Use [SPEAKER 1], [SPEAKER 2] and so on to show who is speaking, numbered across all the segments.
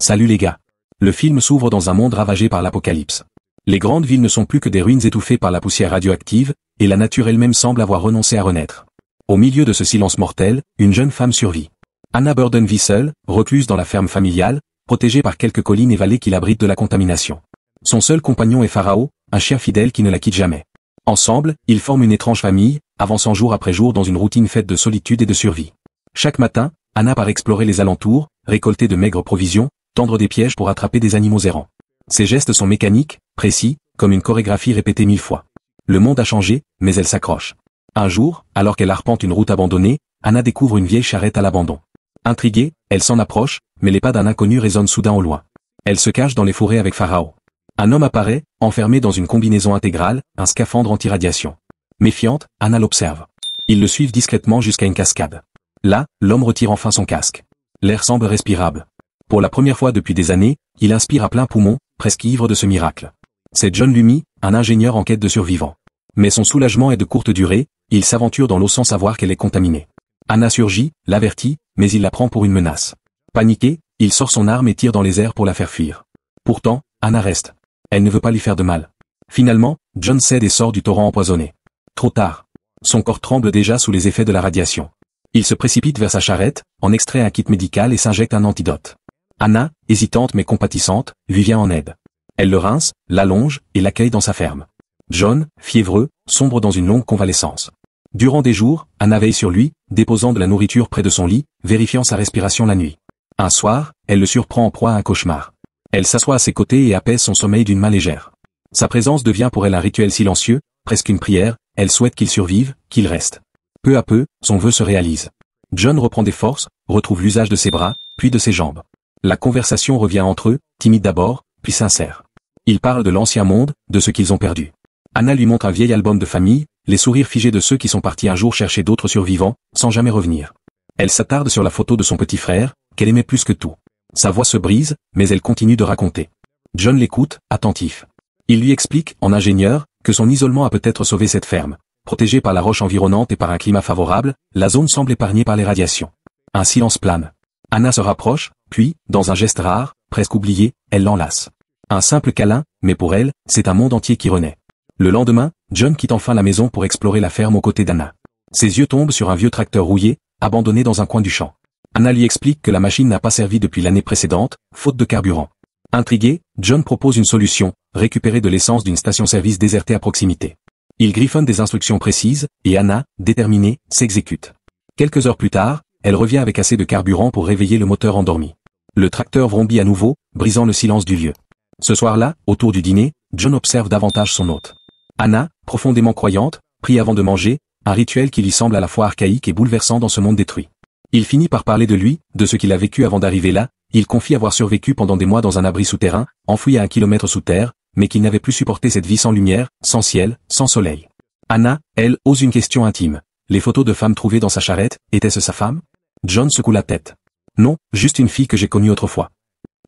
[SPEAKER 1] Salut les gars. Le film s'ouvre dans un monde ravagé par l'apocalypse. Les grandes villes ne sont plus que des ruines étouffées par la poussière radioactive, et la nature elle-même semble avoir renoncé à renaître. Au milieu de ce silence mortel, une jeune femme survit. Anna Burden vit seule, recluse dans la ferme familiale, protégée par quelques collines et vallées qui l'abritent de la contamination. Son seul compagnon est Pharaon, un chien fidèle qui ne la quitte jamais. Ensemble, ils forment une étrange famille, avançant jour après jour dans une routine faite de solitude et de survie. Chaque matin, Anna part explorer les alentours, récolter de maigres provisions, tendre des pièges pour attraper des animaux errants. Ses gestes sont mécaniques, précis, comme une chorégraphie répétée 1000 fois. Le monde a changé, mais elle s'accroche. Un jour, alors qu'elle arpente une route abandonnée, Anna découvre une vieille charrette à l'abandon. Intriguée, elle s'en approche, mais les pas d'un inconnu résonnent soudain au loin. Elle se cache dans les forêts avec Pharaon. Un homme apparaît, enfermé dans une combinaison intégrale, un scaphandre anti-radiation. Méfiante, Anna l'observe. Ils le suivent discrètement jusqu'à une cascade. Là, l'homme retire enfin son casque. L'air semble respirable. Pour la première fois depuis des années, il inspire à plein poumon, presque ivre de ce miracle. C'est John Lummy, un ingénieur en quête de survivants. Mais son soulagement est de courte durée, il s'aventure dans l'eau sans savoir qu'elle est contaminée. Anna surgit, l'avertit, mais il la prend pour une menace. Paniqué, il sort son arme et tire dans les airs pour la faire fuir. Pourtant, Anna reste. Elle ne veut pas lui faire de mal. Finalement, John cède et sort du torrent empoisonné. Trop tard. Son corps tremble déjà sous les effets de la radiation. Il se précipite vers sa charrette, en extrait un kit médical et s'injecte un antidote. Anna, hésitante mais compatissante, lui vient en aide. Elle le rince, l'allonge et l'accueille dans sa ferme. John, fiévreux, sombre dans une longue convalescence. Durant des jours, Anna veille sur lui, déposant de la nourriture près de son lit, vérifiant sa respiration la nuit. Un soir, elle le surprend en proie à un cauchemar. Elle s'assoit à ses côtés et apaise son sommeil d'une main légère. Sa présence devient pour elle un rituel silencieux, presque une prière, elle souhaite qu'il survive, qu'il reste. Peu à peu, son vœu se réalise. John reprend des forces, retrouve l'usage de ses bras, puis de ses jambes. La conversation revient entre eux, timide d'abord, puis sincère. Ils parlent de l'ancien monde, de ce qu'ils ont perdu. Anna lui montre un vieil album de famille, les sourires figés de ceux qui sont partis un jour chercher d'autres survivants, sans jamais revenir. Elle s'attarde sur la photo de son petit frère, qu'elle aimait plus que tout. Sa voix se brise, mais elle continue de raconter. John l'écoute, attentif. Il lui explique, en ingénieur, que son isolement a peut-être sauvé cette ferme. Protégée par la roche environnante et par un climat favorable, la zone semble épargnée par les radiations. Un silence plane. Anna se rapproche, puis, dans un geste rare, presque oublié, elle l'enlace. Un simple câlin, mais pour elle, c'est un monde entier qui renaît. Le lendemain, John quitte enfin la maison pour explorer la ferme aux côtés d'Anna. Ses yeux tombent sur un vieux tracteur rouillé, abandonné dans un coin du champ. Anna lui explique que la machine n'a pas servi depuis l'année précédente, faute de carburant. Intrigué, John propose une solution, récupérer de l'essence d'une station-service désertée à proximité. Il griffonne des instructions précises, et Anna, déterminée, s'exécute. Quelques heures plus tard, elle revient avec assez de carburant pour réveiller le moteur endormi. Le tracteur vrombit à nouveau, brisant le silence du lieu. Ce soir-là, autour du dîner, John observe davantage son hôte. Anna, profondément croyante, prie avant de manger, un rituel qui lui semble à la fois archaïque et bouleversant dans ce monde détruit. Il finit par parler de lui, de ce qu'il a vécu avant d'arriver là, il confie avoir survécu pendant des mois dans un abri souterrain, enfoui à 1 kilomètre sous terre, mais qu'il n'avait plus supporté cette vie sans lumière, sans ciel, sans soleil. Anna, elle, ose une question intime. Les photos de femmes trouvées dans sa charrette, était-ce sa femme? John secoue la tête. Non, juste une fille que j'ai connue autrefois.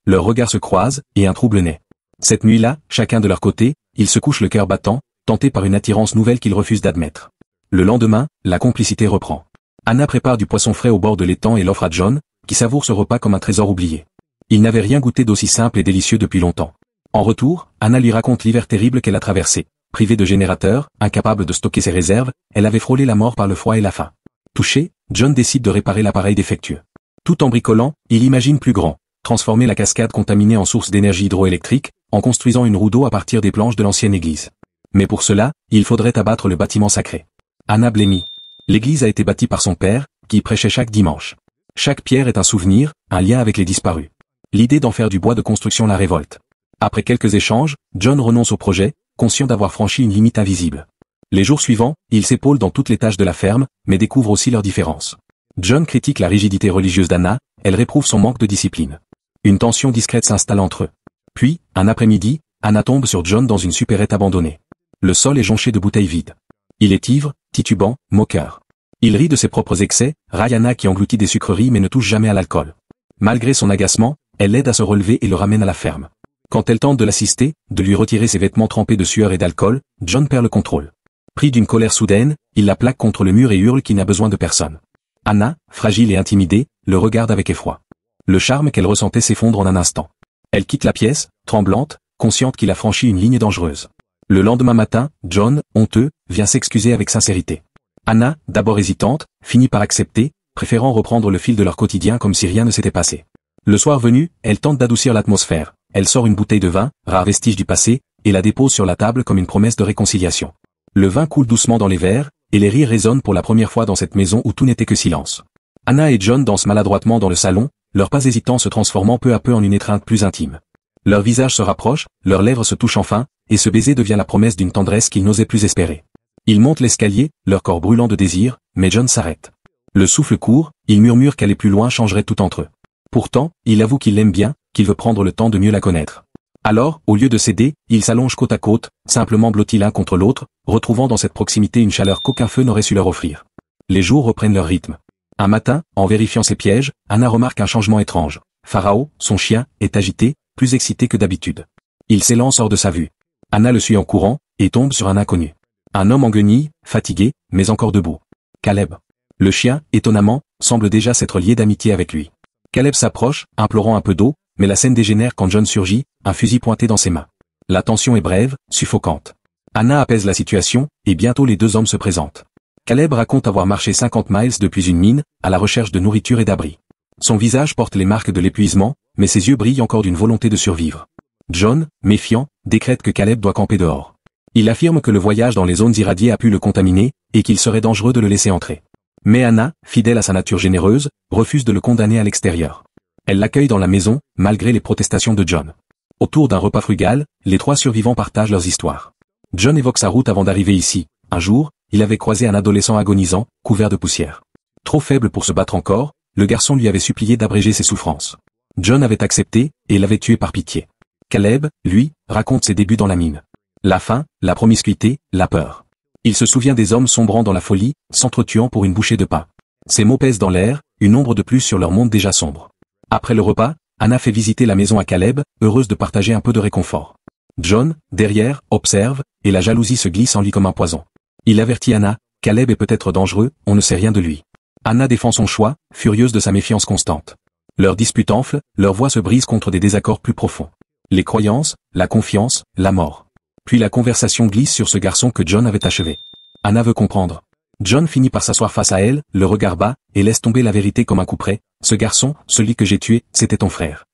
[SPEAKER 1] Leurs regards se croisent, et un trouble naît. Cette nuit-là, chacun de leur côté, ils se couchent le cœur battant, tentés par une attirance nouvelle qu'ils refusent d'admettre. Le lendemain, la complicité reprend. Anna prépare du poisson frais au bord de l'étang et l'offre à John, qui savoure ce repas comme un trésor oublié. Il n'avait rien goûté d'aussi simple et délicieux depuis longtemps. En retour, Anna lui raconte l'hiver terrible qu'elle a traversé. Privée de générateur, incapable de stocker ses réserves, elle avait frôlé la mort par le froid et la faim. Touché, John décide de réparer l'appareil défectueux. Tout en bricolant, il imagine plus grand. Transformer la cascade contaminée en source d'énergie hydroélectrique, en construisant une roue d'eau à partir des planches de l'ancienne église. Mais pour cela, il faudrait abattre le bâtiment sacré. Anna blêmit. L'église a été bâtie par son père, qui prêchait chaque dimanche. Chaque pierre est un souvenir, un lien avec les disparus. L'idée d'en faire du bois de construction la révolte. Après quelques échanges, John renonce au projet, conscient d'avoir franchi une limite invisible. Les jours suivants, il s'épaule dans toutes les tâches de la ferme, mais découvre aussi leurs différences. John critique la rigidité religieuse d'Anna, elle réprouve son manque de discipline. Une tension discrète s'installe entre eux. Puis, un après-midi, Anna tombe sur John dans une supérette abandonnée. Le sol est jonché de bouteilles vides. Il est ivre, titubant, moqueur. Il rit de ses propres excès, raille Anna qui engloutit des sucreries mais ne touche jamais à l'alcool. Malgré son agacement, elle l'aide à se relever et le ramène à la ferme. Quand elle tente de l'assister, de lui retirer ses vêtements trempés de sueur et d'alcool, John perd le contrôle. Pris d'une colère soudaine, il la plaque contre le mur et hurle qu'il n'a besoin de personne. Anna, fragile et intimidée, le regarde avec effroi. Le charme qu'elle ressentait s'effondre en un instant. Elle quitte la pièce, tremblante, consciente qu'il a franchi une ligne dangereuse. Le lendemain matin, John, honteux, vient s'excuser avec sincérité. Anna, d'abord hésitante, finit par accepter, préférant reprendre le fil de leur quotidien comme si rien ne s'était passé. Le soir venu, elle tente d'adoucir l'atmosphère. Elle sort une bouteille de vin, rare vestige du passé, et la dépose sur la table comme une promesse de réconciliation. Le vin coule doucement dans les verres, et les rires résonnent pour la première fois dans cette maison où tout n'était que silence. Anna et John dansent maladroitement dans le salon, leurs pas hésitants se transformant peu à peu en une étreinte plus intime. Leurs visages se rapprochent, leurs lèvres se touchent enfin, et ce baiser devient la promesse d'une tendresse qu'ils n'osaient plus espérer. Ils montent l'escalier, leur corps brûlant de désir, mais John s'arrête. Le souffle court, il murmure qu'aller plus loin changerait tout entre eux. Pourtant, il avoue qu'il l'aime bien, qu'il veut prendre le temps de mieux la connaître. Alors, au lieu de céder, ils s'allongent côte à côte, simplement blottis l'un contre l'autre, retrouvant dans cette proximité une chaleur qu'aucun feu n'aurait su leur offrir. Les jours reprennent leur rythme. Un matin, en vérifiant ses pièges, Anna remarque un changement étrange. Pharao, son chien, est agité, plus excité que d'habitude. Il s'élance hors de sa vue. Anna le suit en courant, et tombe sur un inconnu. Un homme en guenilles, fatigué, mais encore debout. Caleb. Le chien, étonnamment, semble déjà s'être lié d'amitié avec lui. Caleb s'approche, implorant un peu d'eau, mais la scène dégénère quand John surgit, un fusil pointé dans ses mains. La tension est brève, suffocante. Anna apaise la situation, et bientôt les deux hommes se présentent. Caleb raconte avoir marché 50 miles depuis une mine, à la recherche de nourriture et d'abri. Son visage porte les marques de l'épuisement, mais ses yeux brillent encore d'une volonté de survivre. John, méfiant, décrète que Caleb doit camper dehors. Il affirme que le voyage dans les zones irradiées a pu le contaminer, et qu'il serait dangereux de le laisser entrer. Mais Anna, fidèle à sa nature généreuse, refuse de le condamner à l'extérieur. Elle l'accueille dans la maison, malgré les protestations de John. Autour d'un repas frugal, les trois survivants partagent leurs histoires. John évoque sa route avant d'arriver ici. Un jour, il avait croisé un adolescent agonisant, couvert de poussière. Trop faible pour se battre encore, le garçon lui avait supplié d'abréger ses souffrances. John avait accepté, et l'avait tué par pitié. Caleb, lui, raconte ses débuts dans la mine. La faim, la promiscuité, la peur. Il se souvient des hommes sombrant dans la folie, s'entretuant pour une bouchée de pain. Ces mots pèsent dans l'air, une ombre de plus sur leur monde déjà sombre. Après le repas, Anna fait visiter la maison à Caleb, heureuse de partager un peu de réconfort. John, derrière, observe, et la jalousie se glisse en lui comme un poison. Il avertit Anna, Caleb est peut-être dangereux, on ne sait rien de lui. Anna défend son choix, furieuse de sa méfiance constante. Leur dispute enfle, leur voix se brise contre des désaccords plus profonds. Les croyances, la confiance, la mort. Puis la conversation glisse sur ce garçon que John avait achevé. Anna veut comprendre. John finit par s'asseoir face à elle, le regard bas, et laisse tomber la vérité comme un couperet. Ce garçon, celui que j'ai tué, c'était ton frère.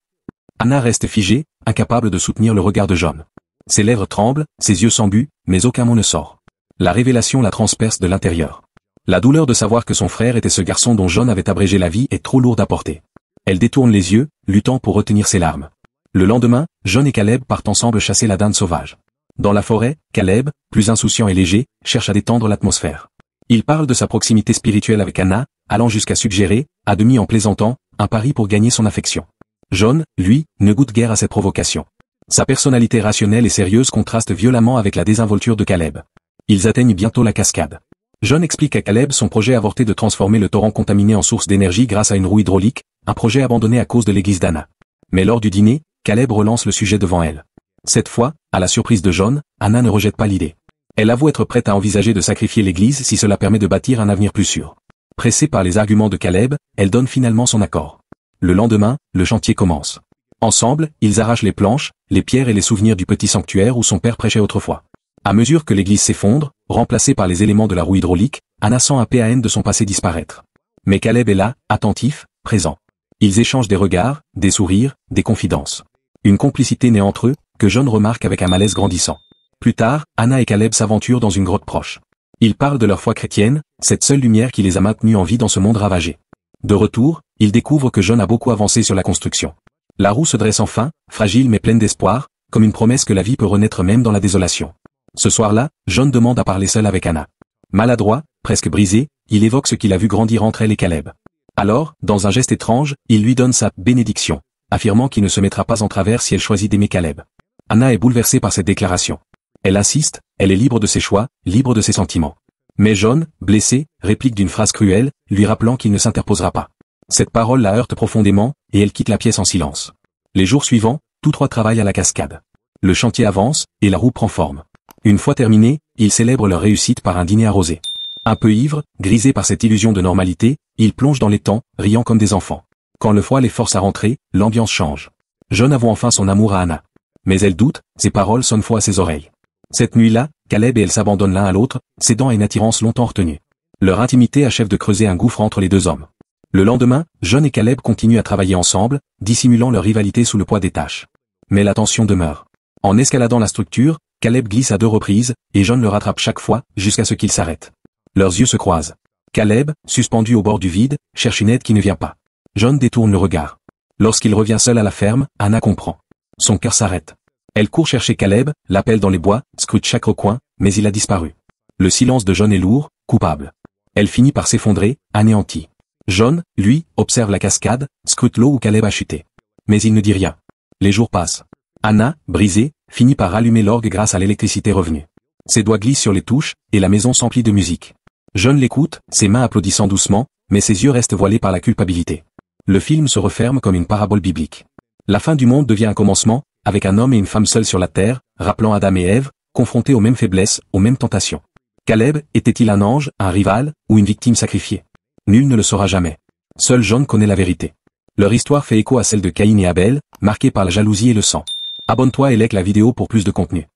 [SPEAKER 1] Anna reste figée, incapable de soutenir le regard de John. Ses lèvres tremblent, ses yeux s'embuent, mais aucun mot ne sort. La révélation la transperce de l'intérieur. La douleur de savoir que son frère était ce garçon dont John avait abrégé la vie est trop lourde à porter. Elle détourne les yeux, luttant pour retenir ses larmes. Le lendemain, John et Caleb partent ensemble chasser la dinde sauvage. Dans la forêt, Caleb, plus insouciant et léger, cherche à détendre l'atmosphère. Il parle de sa proximité spirituelle avec Anna, allant jusqu'à suggérer, à demi en plaisantant, un pari pour gagner son affection. John, lui, ne goûte guère à cette provocation. Sa personnalité rationnelle et sérieuse contraste violemment avec la désinvolture de Caleb. Ils atteignent bientôt la cascade. John explique à Caleb son projet avorté de transformer le torrent contaminé en source d'énergie grâce à une roue hydraulique, un projet abandonné à cause de l'église d'Anna. Mais lors du dîner, Caleb relance le sujet devant elle. Cette fois, à la surprise de John, Anna ne rejette pas l'idée. Elle avoue être prête à envisager de sacrifier l'église si cela permet de bâtir un avenir plus sûr. Pressée par les arguments de Caleb, elle donne finalement son accord. Le lendemain, le chantier commence. Ensemble, ils arrachent les planches, les pierres et les souvenirs du petit sanctuaire où son père prêchait autrefois. À mesure que l'église s'effondre, remplacée par les éléments de la roue hydraulique, Anna sent un PAN de son passé disparaître. Mais Caleb est là, attentif, présent. Ils échangent des regards, des sourires, des confidences. Une complicité naît entre eux, que John remarque avec un malaise grandissant. Plus tard, Anna et Caleb s'aventurent dans une grotte proche. Ils parlent de leur foi chrétienne, cette seule lumière qui les a maintenus en vie dans ce monde ravagé. De retour, ils découvrent que John a beaucoup avancé sur la construction. La roue se dresse enfin, fragile mais pleine d'espoir, comme une promesse que la vie peut renaître même dans la désolation. Ce soir-là, John demande à parler seul avec Anna. Maladroit, presque brisé, il évoque ce qu'il a vu grandir entre elle et Caleb. Alors, dans un geste étrange, il lui donne sa bénédiction, affirmant qu'il ne se mettra pas en travers si elle choisit d'aimer Caleb. Anna est bouleversée par cette déclaration. Elle insiste, elle est libre de ses choix, libre de ses sentiments. Mais John, blessé, réplique d'une phrase cruelle, lui rappelant qu'il ne s'interposera pas. Cette parole la heurte profondément, et elle quitte la pièce en silence. Les jours suivants, tous trois travaillent à la cascade. Le chantier avance, et la roue prend forme. Une fois terminée, ils célèbrent leur réussite par un dîner arrosé. Un peu ivres, grisés par cette illusion de normalité, ils plongent dans l'étang, riant comme des enfants. Quand le froid les force à rentrer, l'ambiance change. John avoue enfin son amour à Anna. Mais elle doute, ses paroles sonnent faux à ses oreilles. Cette nuit-là, Caleb et elle s'abandonnent l'un à l'autre, cédant à une attirance longtemps retenue. Leur intimité achève de creuser un gouffre entre les deux hommes. Le lendemain, John et Caleb continuent à travailler ensemble, dissimulant leur rivalité sous le poids des tâches. Mais la tension demeure. En escaladant la structure, Caleb glisse à 2 reprises, et John le rattrape chaque fois, jusqu'à ce qu'il s'arrête. Leurs yeux se croisent. Caleb, suspendu au bord du vide, cherche une aide qui ne vient pas. John détourne le regard. Lorsqu'il revient seul à la ferme, Anna comprend. Son cœur s'arrête. Elle court chercher Caleb, l'appelle dans les bois, scrute chaque recoin, mais il a disparu. Le silence de John est lourd, coupable. Elle finit par s'effondrer, anéantie. John, lui, observe la cascade, scrute l'eau où Caleb a chuté. Mais il ne dit rien. Les jours passent. Anna, brisée, finit par rallumer l'orgue grâce à l'électricité revenue. Ses doigts glissent sur les touches, et la maison s'emplit de musique. John l'écoute, ses mains applaudissant doucement, mais ses yeux restent voilés par la culpabilité. Le film se referme comme une parabole biblique. La fin du monde devient un commencement, avec un homme et une femme seuls sur la terre, rappelant Adam et Ève, confrontés aux mêmes faiblesses, aux mêmes tentations. Caleb, était-il un ange, un rival, ou une victime sacrifiée? Nul ne le saura jamais. Seul John connaît la vérité. Leur histoire fait écho à celle de Caïn et Abel, marquée par la jalousie et le sang. Abonne-toi et like la vidéo pour plus de contenu.